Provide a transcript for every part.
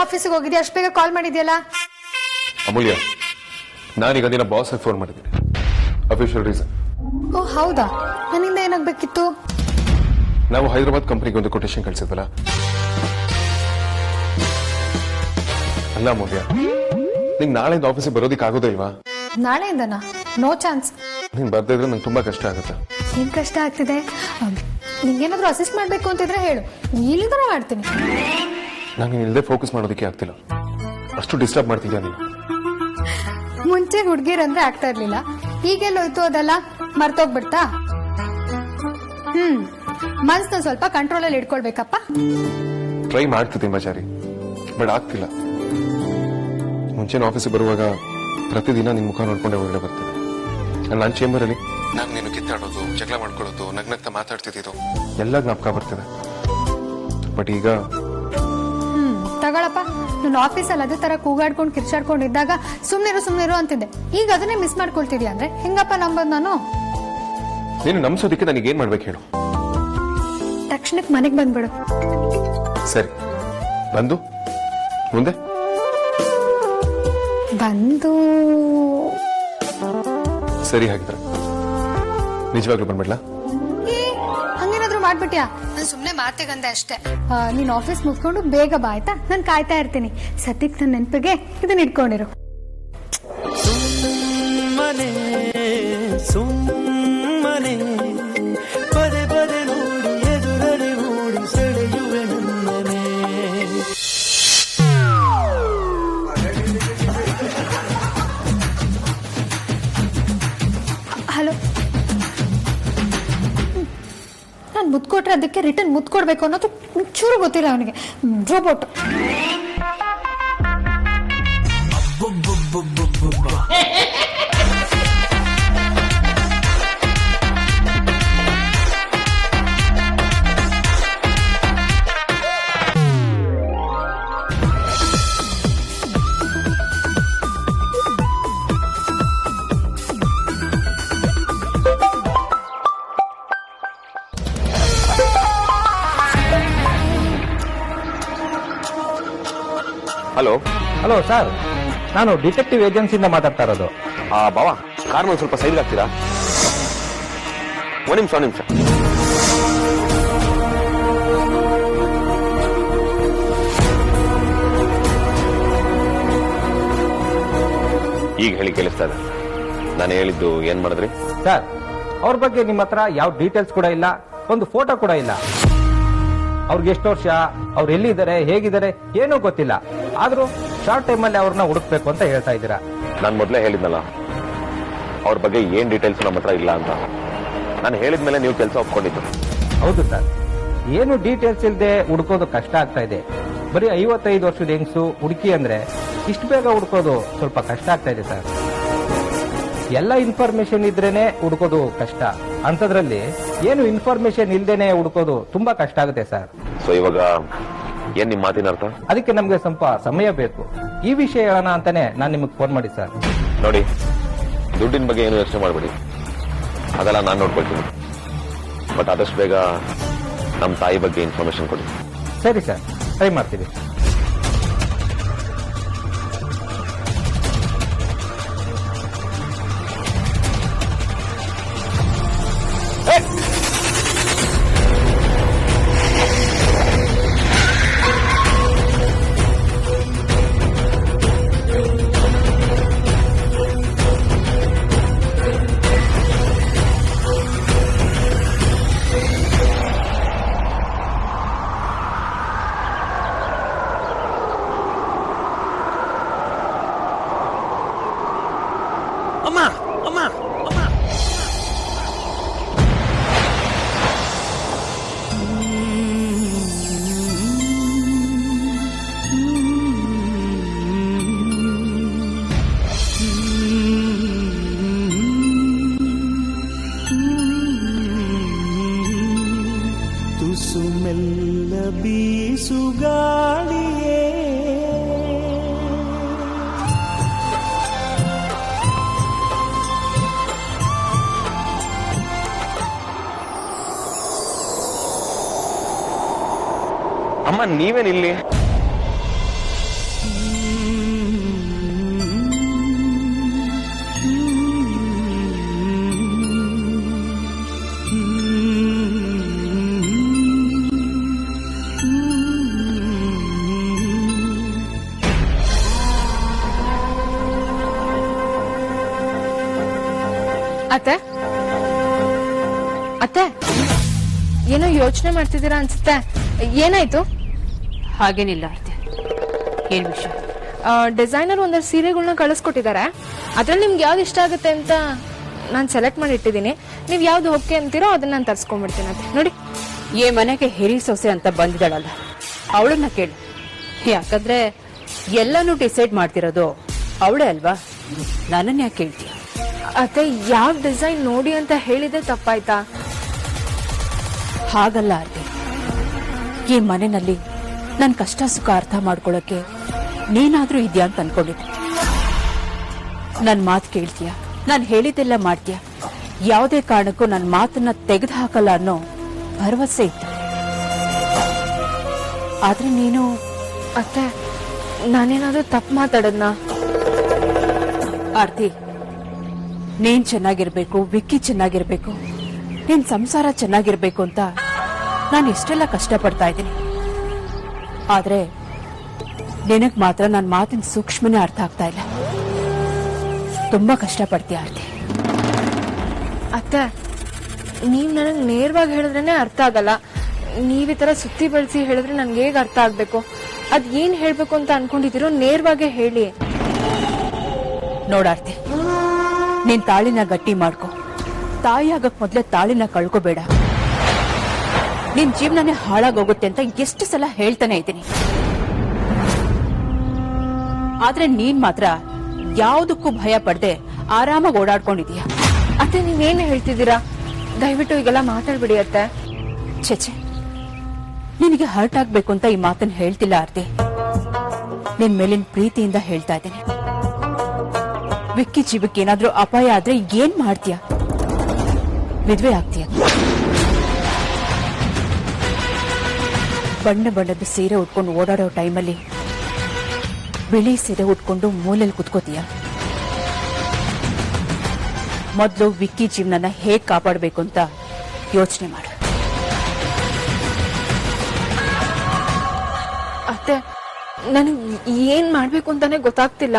ಆಫೀಸಿಗೆ ಹೋಗಿದ್ಯಾ? ಅಷ್ಟು ಬೇಗ ಕಾಲ್ ಮಾಡಿದ್ಯಲ್ಲ? ಅಮೂಲ್ಯ, ನಾನೀಗ ದಿನ ಬಾಸ್ ಫೋನ್ ಮಾಡಿದ್ದೀನಿ, ಅಫಿಷಿಯಲ್ ರೀಸನ್. ಓ ಹೌದಾ? ನನ್ನಿಂದ ಏನಾಗಬೇಕಿತ್ತು? ನಾವು ಹೈದರಾಬಾದ್ ಕಂಪನಿಗೆ ಒಂದು ಕೊಟೇಶನ್ ಕಳಿಸಿದ್ವಲ್ಲ. ಅಲ್ಲ ಅಮೂಲ್ಯ, ನಿಂಗೆ ನಾಳೆಯಿಂದ ಆಫೀಸಿಗೆ ಬರೋದಿಕ್ಕೆ ಆಗೋದೇ ಇಲ್ವಾ? ನಾಳೆಯಿಂದನಾ? No chance. ನೀನ್ ಬರ್ದೇ ಇದ್ರೆ ನಂಗೆ ತುಂಬಾ ಕಷ್ಟ ಆಗುತ್ತೆ. ಏನ್ ಕಷ್ಟ ಆಗ್ತಿದೆ? ನಿಂಗೇನಾದ್ರೂ ಅಸಿಸ್ಟ್ ಮಾಡ್ಬೇಕು ಅಂತಿದ್ರೆ ಹೇಳು, ಇಲ್ಲಿದ್ರೆ ಮಾಡ್ತೀನಿ. ನಾನು ಇಲ್ಲದೆ ಫೋಕಸ್ ಮಾಡೋದಕ್ಕೆ ಆಗ್ತಿಲ್ಲ, ಅಷ್ಟು ಡಿಸ್ಟರ್ಬ್ ಮಾಡ್ತಿದ್ಯಾ ನೀನು. ಮುಂಚೆ ಹುಡ್ಗಿರಂದ್ರೆ ಆಗ್ತಾ ಇರ್ಲಿಲ್ಲ, ಈಗೆಲ್ಲೋಯ್ತು ಅದೆಲ್ಲ ಮರ್ತೋಗ್ಬಿಡ್ತಾ? ಮನ್ಸ್ನ ಸ್ವಲ್ಪ ಕಂಟ್ರೋಲ್ ಅಲ್ಲಿ ಇಟ್ಕೊಳ್ಬೇಕಪ್ಪ. ಟ್ರೈ ಮಾಡ್ತಿದ್ದೀನಿ ಮಚಾರಿ, ಬಟ್ ಆಗ್ತಿಲ್ಲ. ಮುಂಚೆನ ಆಫೀಸಿಗೆ ಬರುವಾಗ ಪ್ರತಿದಿನ ನಿನ್ ಮುಖ ನೋಡ್ಕೊಂಡೆ ಹೊರಗಡೆ ಬರ್ತಿದ್ದೆ. ನನ್ನ ಚೇಂಬರ್ ಅಲ್ಲಿ ನಾನು ನೀನು ಕಿತ್ತಾಡೋದು, ಜಗಳ ಮಾಡ್ಕೊಳ್ಳೋದು, ನಗ್ನಗ್ತಾ ಮಾತಾಡ್ತಿದ್ದು ಎಲ್ಲ ಜ್ಞಾಪಕ ಬರ್ತಿದೆ. ಬಟ್ ಈಗ ತಗೊಳಪ್ಪ, ನನ್ನ ಆಫೀಸಲ್ಲಿ ಅದೇ ತರ ಕೂಗಾಡ್ಕೊಂಡು ಕಿರ್ಚಾಡ್ಕೊಂಡಿದ್ದಾಗ ಸುಮ್ನಿರು ಅಂತಿದ್ದೆ. ಈಗ ಅದನ್ನೇ ಮಿಸ್ ಮಾಡ್ಕೊಳ್ತಿದ್ಯಾ ಅಂದ್ರೆ ಹೆಂಗಪ್ಪ ನಂಬೋದು ನಾನು? ನೀನು ನಂಬಿಸೋದಕ್ಕೆ ನನಗೆ ಏನ್ ಮಾಡ್ಬೇಕು ಹೇಳು? ತಕ್ಷಣಕ್ಕೆ ಮನೆಗೆ ಬಂದ್ಬಿಡು. ಸರಿ, ಬಂದು ಮುಂದೆ ಬಂದು ಸರಿ. ಹಾಗಿದ್ರೆ ನಿಜವಾಗ್ಲೂ ಬಂದ್ಬಿಡ್ಲಾ? ಹಂಗೇನಾದ್ರೂ ಮಾಡ್ಬಿಟ್ಯಾ? ನಾನು ಸುಮ್ನೆ ಮಾತಿಗಂದೆ ಅಷ್ಟೇ. ನೀನ್ ಆಫೀಸ್ ಮುಗ್ಕೊಂಡು ಬೇಗ ಬಾ ಆಯ್ತಾ? ನಾನು ಕಾಯ್ತಾ ಇರ್ತೀನಿ. ಸದ್ಯಕ್ಕೆ ನನ್ನ ನೆನಪಿಗೆ ಇದನ್ನ ಇಟ್ಕೊಂಡಿರು. ಸುಮ್ಮನೆ ಪದೇ ಪದೇ ನೋಡಿ ಎದುರಡಿ ನೋಡಿ ಸೆಳೆಯುವೆ ನನ್ನನೆ. ಹಲೋ, ನಾನು ಮುದ್ದು ಕೊಟ್ರೆ ಅದಕ್ಕೆ ರಿಟರ್ನ್ ಮುದ್ದು ಕೊಡ್ಬೇಕು ಅನ್ನೋದು ಚೂರು ಗೊತ್ತಿಲ್ಲ ಅವನಿಗೆ. ರೋಬೋಟ್. ಹಲೋ ಹಲೋ ಸರ್, ನಾನು ಡಿಟೆಕ್ಟಿವ್ ಏಜೆನ್ಸಿಯಿಂದ ಮಾತಾಡ್ತಾ ಇರೋದು. ಬಾವ, ಕಾರ್ ಒಂದು ಸ್ವಲ್ಪ ಸೈಡ್ ಆಗ್ತೀರಾ? ಒಂದು ನಿಮಿಷ. ಈಗ ಹೇಳಿ ಕೇಳಿಸ್ತಾ ಇದೆ. ನಾನು ಹೇಳಿದ್ದು ಏನ್ ಮಾಡಿದ್ರಿ? ಸರ್, ಅವ್ರ ಬಗ್ಗೆ ನಿಮ್ಮ ಹತ್ರ ಯಾವ ಡೀಟೇಲ್ಸ್ ಕೂಡ ಇಲ್ಲ, ಒಂದು ಫೋಟೋ ಕೂಡ ಇಲ್ಲ. ಅವ್ರಿಗೆ ಎಷ್ಟು ವರ್ಷ, ಅವ್ರು ಎಲ್ಲಿದ್ದಾರೆ, ಹೇಗಿದ್ದಾರೆ ಏನೂ ಗೊತ್ತಿಲ್ಲ. ಆದ್ರೂ ಶಾರ್ಟ್ ಟೈಮ್ ಅಲ್ಲಿ ಅವ್ರನ್ನ ಹುಡುಕ್ಬೇಕು ಅಂತ ಹೇಳ್ತಾ ಇದ್ದೀರಾ. ನಾನು ಮೊದಲೇ ಹೇಳಿದ್ನಲ್ಲ, ಅವ್ರ ಬಗ್ಗೆ ಏನ್ ಡೀಟೇಲ್ಸ್ ನಮ್ಮ ಹತ್ರ ಇಲ್ಲ ಅಂತ. ನಾನು ಹೇಳಿದ್ಮೇಲೆ ನೀವು ಕೆಲಸ ಒಪ್ಕೊಂಡಿದ್ದು. ಹೌದು ಸರ್, ಏನು ಡೀಟೇಲ್ಸ್ ಇಲ್ಲದೆ ಹುಡುಕೋದು ಕಷ್ಟ ಆಗ್ತಾ ಇದೆ. ಬರೀ 55 ವರ್ಷದ ಹೆಂಗಸು ಹುಡುಕಿ ಅಂದ್ರೆ ಇಷ್ಟು ಬೇಗ ಹುಡುಕೋದು ಸ್ವಲ್ಪ ಕಷ್ಟ ಆಗ್ತಾ ಇದೆ ಸರ್. ಎಲ್ಲ ಇನ್ಫಾರ್ಮೇಶನ್ ಇದ್ರೇನೆ ಹುಡುಕೋದು ಕಷ್ಟ, ಅಂತದ್ರಲ್ಲಿ ಏನು ಇನ್ಫಾರ್ಮೇಶನ್ ಇಲ್ದೇನೆ ಹುಡುಕೋದು ತುಂಬಾ ಕಷ್ಟ ಆಗುತ್ತೆ ಸರ್. ಸೊ ಇವಾಗ ಏನ್ ನಿಮ್ ಮಾತಿನ ಅರ್ಥ? ಅದಕ್ಕೆ ನಮ್ಗೆ ಸ್ವಲ್ಪ ಸಮಯ ಬೇಕು. ಈ ವಿಷಯ ಹೇಳೋಣ ಅಂತಾನೆ ನಾನು ನಿಮಗೆ ಫೋನ್ ಮಾಡಿ ಸರ್. ನೋಡಿ, ದುಡ್ಡಿನ ಬಗ್ಗೆ ಏನು ಯೋಚನೆ ಮಾಡಬೇಡಿ, ಅದೆಲ್ಲ ನಾನು ನೋಡ್ಕೊಳ್ತೀನಿ. ಬಟ್ ಆದಷ್ಟು ಬೇಗ ನಮ್ಮ ತಾಯಿ ಬಗ್ಗೆ ಇನ್ಫಾರ್ಮೇಶನ್ ಕೊಡಿ. ಸರಿ ಸರ್, ಟ್ರೈ ಮಾಡ್ತೀವಿ. ತುಸುಮೆಲ್ಲ ಬೀಸುಗಾಳಿಯೇ ಅಮ್ಮ, ನೀವೇನಿಲ್ಲಿ? ಅತ್ತೆ ಅತ್ತೆ ಏನೋ ಯೋಚನೆ ಮಾಡ್ತಿದ್ದೀರಾ ಅನ್ಸುತ್ತೆ. ಏನಾಯ್ತು? ಹಾಗೇನಿಲ್ಲ ಆರ್ತಿ, ಏನ್ ವಿಷಯ? ಡಿಸೈನರ್ ಒಂದಷ್ಟು ಸೀರೆಗಳನ್ನ ಕಳಿಸ್ಕೊಟ್ಟಿದ್ದಾರೆ. ಅದ್ರಲ್ಲಿ ನಿಮ್ಗೆ ಯಾವ್ದು ಇಷ್ಟ ಆಗುತ್ತೆ ಅಂತ ನಾನು ಸೆಲೆಕ್ಟ್ ಮಾಡಿ ಇಟ್ಟಿದ್ದೀನಿ. ನೀವ್ ಯಾವ್ದು ಓಕೆ ಅಂತೀರೋ ಅದನ್ನ ನಾನು ತರ್ಸ್ಕೊಂಡ್ಬಿಡ್ತೀನಿ. ಅತ್ತೆ ನೋಡಿ, ಈ ಮನೆಗೆ ಹಿರಿ ಸೊಸೆ ಅಂತ ಬಂದಿದ್ದಾಳಲ್ಲ, ಅವಳನ್ನ ಕೇಳು. ಯಾಕಂದ್ರೆ ಎಲ್ಲಾನು ಡಿಸೈಡ್ ಮಾಡ್ತಿರೋದು ಅವಳೇ ಅಲ್ವಾ, ನನ್ನನ್ನ ಯಾಕೆ ಕೇಳ್ತೀಯ? ಅತ್ತೆ ಯಾವ ಡಿಸೈನ್ ನೋಡಿ ಅಂತ ಹೇಳಿದೆ ತಪ್ಪಾಯ್ತಾ? ಹಾಗಲ್ಲ ಆರ್ತಿ, ಈ ಮನೆಯಲ್ಲಿ ನನ್ ಕಷ್ಟ ಸುಖ ಅರ್ಥ ಮಾಡ್ಕೊಳಕ್ಕೆ ನೀನಾದ್ರೂ ಇದ್ಯಾ ಅಂತ ಅನ್ಕೊಂಡಿದ್ದೆ. ನನ್ ಮಾತು ಕೇಳ್ತೀಯ, ನಾನು ಹೇಳಿದ್ದೆಲ್ಲ ಮಾಡ್ತೀಯ, ಯಾವುದೇ ಕಾರಣಕ್ಕೂ ನನ್ನ ಮಾತನ್ನ ತೆಗೆದು ಹಾಕಲ್ಲ ಅನ್ನೋ ಭರವಸೆ ಇತ್ತು. ಆದ್ರೆ ನೀನು ಅತ್ತೆ ನಾನೇನಾದ್ರೂ ತಪ್ಪು ಮಾತಾಡದ್ನಾ? ಆರ್ತಿ, ನೀನ್ ಚೆನ್ನಾಗಿರ್ಬೇಕು, ವಿಕ್ಕಿ ಚೆನ್ನಾಗಿರ್ಬೇಕು, ನಿನ್ ಸಂಸಾರ ಚೆನ್ನಾಗಿರ್ಬೇಕು ಅಂತ ನಾನು ಇಷ್ಟೆಲ್ಲ ಕಷ್ಟಪಡ್ತಾ ಇದ್ದೀನಿ. ಆದ್ರೆ ನಿನಗ್ ಮಾತ್ರ ನನ್ನ ಮಾತಿನ ಸೂಕ್ಷ್ಮನೇ ಅರ್ಥ ಆಗ್ತಾ ಇಲ್ಲ. ತುಂಬಾ ಕಷ್ಟಪಡ್ತೀಯ ಆರ್ತಿ. ಅತ್ತೆ ನೀವ್ ನನಗ್ ನೇರವಾಗಿ ಹೇಳಿದ್ರೇನೆ ಅರ್ಥ ಆಗಲ್ಲ. ನೀವ್ ಈ ತರ ಸುತ್ತಿ ಬಳಸಿ ಹೇಳಿದ್ರೆ ನನ್ಗೆ ಹೇಗ್ ಅರ್ಥ ಆಗ್ಬೇಕು? ಅದ್ ಏನ್ ಹೇಳ್ಬೇಕು ಅಂತ ಅನ್ಕೊಂಡಿದ್ದೀರೋ ನೇರವಾಗೇ ಹೇಳಿ. ನೋಡಾರ್ತಿ, ನೀನ್ ತಾಳಿನ ಗಟ್ಟಿ ಮಾಡ್ಕೊ. ತಾಯಿ ಆಗಕ್ ಮೊದ್ಲೇ ತಾಳಿನ ಕಳ್ಕೋಬೇಡ. ನಿನ್ ಜೀವನನೇ ಹಾಳಾಗೋಗುತ್ತೆ ಅಂತ ಎಷ್ಟು ಸಲ ಹೇಳ್ತಾನೆ ಇದ್ದೀನಿ. ಆದ್ರೆ ನೀನ್ ಮಾತ್ರ ಯಾವುದಕ್ಕೂ ಭಯ ಪಡ್ದೆ ಆರಾಮಾಗಿ ಓಡಾಡ್ಕೊಂಡಿದೀಯ. ಅತ್ತೆ ನೀವೇನ್ ಹೇಳ್ತಿದ್ದೀರಾ? ದಯವಿಟ್ಟು ಈಗೆಲ್ಲ ಮಾತಾಡ್ಬಿಡಿ ಅತ್ತೆ. ಛೆಛೆ, ನಿನಗೆ ಹರ್ಟ್ ಆಗ್ಬೇಕು ಅಂತ ಈ ಮಾತನ್ನ ಹೇಳ್ತಿಲ್ಲ ಆರ್ತಿ. ನಿನ್ ಮೇಲಿನ ಪ್ರೀತಿಯಿಂದ ಹೇಳ್ತಾ ಇದ್ದೀನಿ. ವಿಕ್ಕಿ ಜೀವಕ್ಕೆ ಏನಾದ್ರೂ ಅಪಾಯ ಆದ್ರೆ ಏನ್ ಮಾಡ್ತೀಯ? ವಿಧವೆ ಆಗ್ತೀಯ. ಬಣ್ಣ ಬಣ್ಣದ ಸೀರೆ ಉಟ್ಕೊಂಡು ಓಡಾಡೋ ಟೈಮಲ್ಲಿ ಬಿಳಿ ಸೀರೆ ಉಟ್ಕೊಂಡು ಮೂಲೆಯಲ್ಲಿ ಕುತ್ಕೋತೀಯ. ಮೊದಲು ವಿಕ್ಕಿ ಜೀವನನ ಹೇಗ್ ಕಾಪಾಡಬೇಕು ಅಂತ ಯೋಚನೆ ಮಾಡು. ಅತ್ತೆ ನನಗ್ ಏನ್ ಮಾಡ್ಬೇಕು ಅಂತಾನೆ ಗೊತ್ತಾಗ್ತಿಲ್ಲ.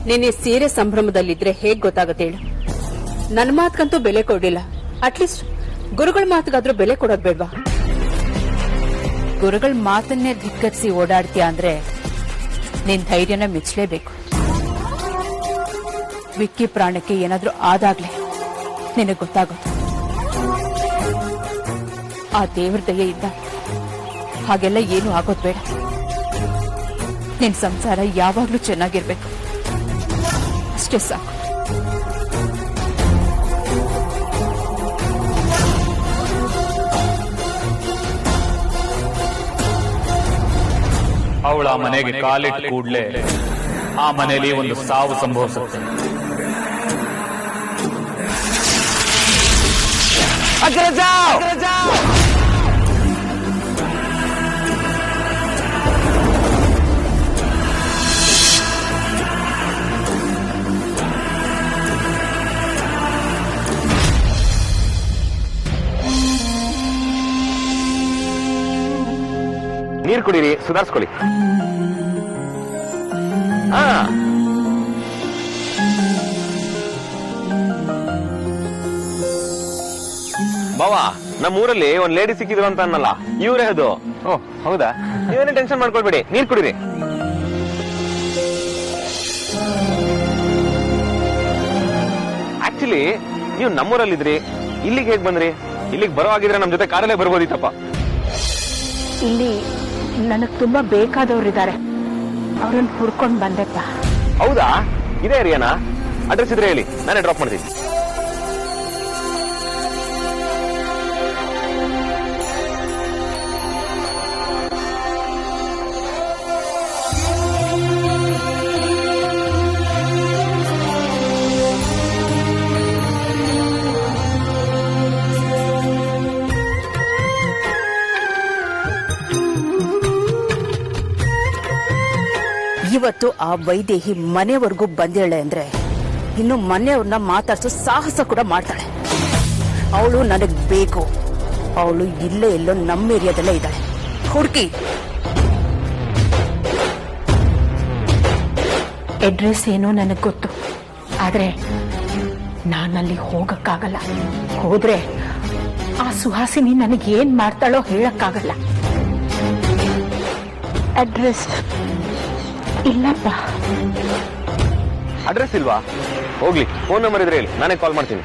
ನಿನ್ನೆ ಸೀರೆ ಸಂಭ್ರಮದಲ್ಲಿದ್ರೆ ಹೇಗ್ ಗೊತ್ತಾಗತ್ತೆ ಹೇಳು? ನನ್ನ ಮಾತ್ಗಂತೂ ಬೆಲೆ ಕೊಡಿಲ್ಲ. ಅಟ್ಲೀಸ್ಟ್ ಗುರುಗಳ ಮಾತಿಗಾದ್ರೂ ಬೆಲೆ ಕೊಡೋದ್ ಬೇಡ್ವಾ? ಗುರುಗಳ ಮಾತನ್ನೇ ಧಿಕ್ಕರಿಸಿ ಓಡಾಡ್ತೀಯ ಅಂದ್ರೆ ನಿನ್ ಧೈರ್ಯನ ಮೆಚ್ಚಲೇಬೇಕು. ವಿಕ್ಕಿ ಪ್ರಾಣಕ್ಕೆ ಏನಾದ್ರೂ ಆದಾಗ್ಲೇ ನಿನಗ್ ಗೊತ್ತಾಗೋದು. ಆ ದೇವ್ರ ದಯೆಯಿಂದ ಹಾಗೆಲ್ಲ ಏನು ಆಗೋದ್ ಬೇಡ. ನಿನ್ ಸಂಸಾರ ಯಾವಾಗ್ಲೂ ಚೆನ್ನಾಗಿರ್ಬೇಕು, ಅಷ್ಟೇ ಸಾಕು. ಅವಳ ಮನೆಗೆ ಕಾಲಿಟ್ಟ ಕೂಡಲೇ ಆ ಮನೆಯಲ್ಲಿ ಒಂದು ಸಾವು ಸಂಭವಿಸುತ್ತೆ. ನೀರ್ ಕುಡೀರಿ, ಸುಧಾರಿಸ್ಕೊಳ್ಳಿ. ಬಾವ, ನಮ್ಮೂರಲ್ಲಿ ಒಂದ್ ಲೇಡಿ ಸಿಕ್ಕಿದ್ರು ಅಂತ ಅನ್ನಲ್ಲ, ಇವ್ರೇ ಅದು. ಓ ಹೌದಾ? ನೀವೇನೇ ಟೆನ್ಷನ್ ಮಾಡ್ಕೊಳ್ಬೇಡಿ, ನೀರ್ ಕುಡೀರಿ. ಆಕ್ಚುಲಿ ನೀವು ನಮ್ಮೂರಲ್ಲಿದ್ರಿ, ಇಲ್ಲಿಗೆ ಹೇಗ್ ಬಂದ್ರಿ? ಇಲ್ಲಿಗೆ ಬರೋ ಆಗಿದ್ರೆ ನಮ್ ಜೊತೆ ಕಾರಲ್ಲೇ ಬರ್ಬೋದಿತ್ತಪ್ಪ. ಇಲ್ಲಿ ನನಗ್ ತುಂಬಾ ಬೇಕಾದವ್ರಿದ್ದಾರೆ, ಅವ್ರನ್ನ ಹುಡ್ಕೊಂಡ್ ಬಂದೆಪ್ಪ. ಹೌದಾ? ಇದೇ ಏರಿಯಾನಾ? ಅಡ್ರೆಸ್ ಇದ್ರೆ ಹೇಳಿ, ನಾನೇ ಡ್ರಾಪ್ ಮಾಡ್ತೀನಿ. ಇವತ್ತು ಆ ವೈದೇಹಿ ಮನೆವರೆಗೂ ಬಂದಿರಳೆ ಅಂದ್ರೆ ಇನ್ನು ಮನೆಯವ್ರನ್ನ ಮಾತಾಡ್ಸೋ ಸಾಹಸ ಕೂಡ ಮಾಡ್ತಾಳೆ. ಅವಳು ನನಗ್ ಬೇಕು. ಅವಳು ಇಲ್ಲೇ ಎಲ್ಲೋ ನಮ್ಮ ಏರಿಯಾದಲ್ಲೇ ಇದ್ದಾಳೆ, ಹುಡುಕಿ. ಅಡ್ರೆಸ್ ಏನೋ ನನಗ್ ಗೊತ್ತು, ಆದ್ರೆ ನಾನಲ್ಲಿ ಹೋಗಕ್ಕಾಗಲ್ಲ. ಹೋದ್ರೆ ಆ ಸುಹಾಸಿನಿ ನನಗೇನ್ ಮಾಡ್ತಾಳೋ ಹೇಳಕ್ಕಾಗಲ್ಲ. ಅಡ್ರೆಸ್ ಇಲ್ಲಪ್ಪ. ಅಡ್ರೆಸ್ ಇಲ್ವಾ? ಹೋಗ್ಲಿ, ಫೋನ್ ನಂಬರ್ ಇದ್ರೆ ಹೇಳಿ, ನಾನೇ ಕಾಲ್ ಮಾಡ್ತೀನಿ.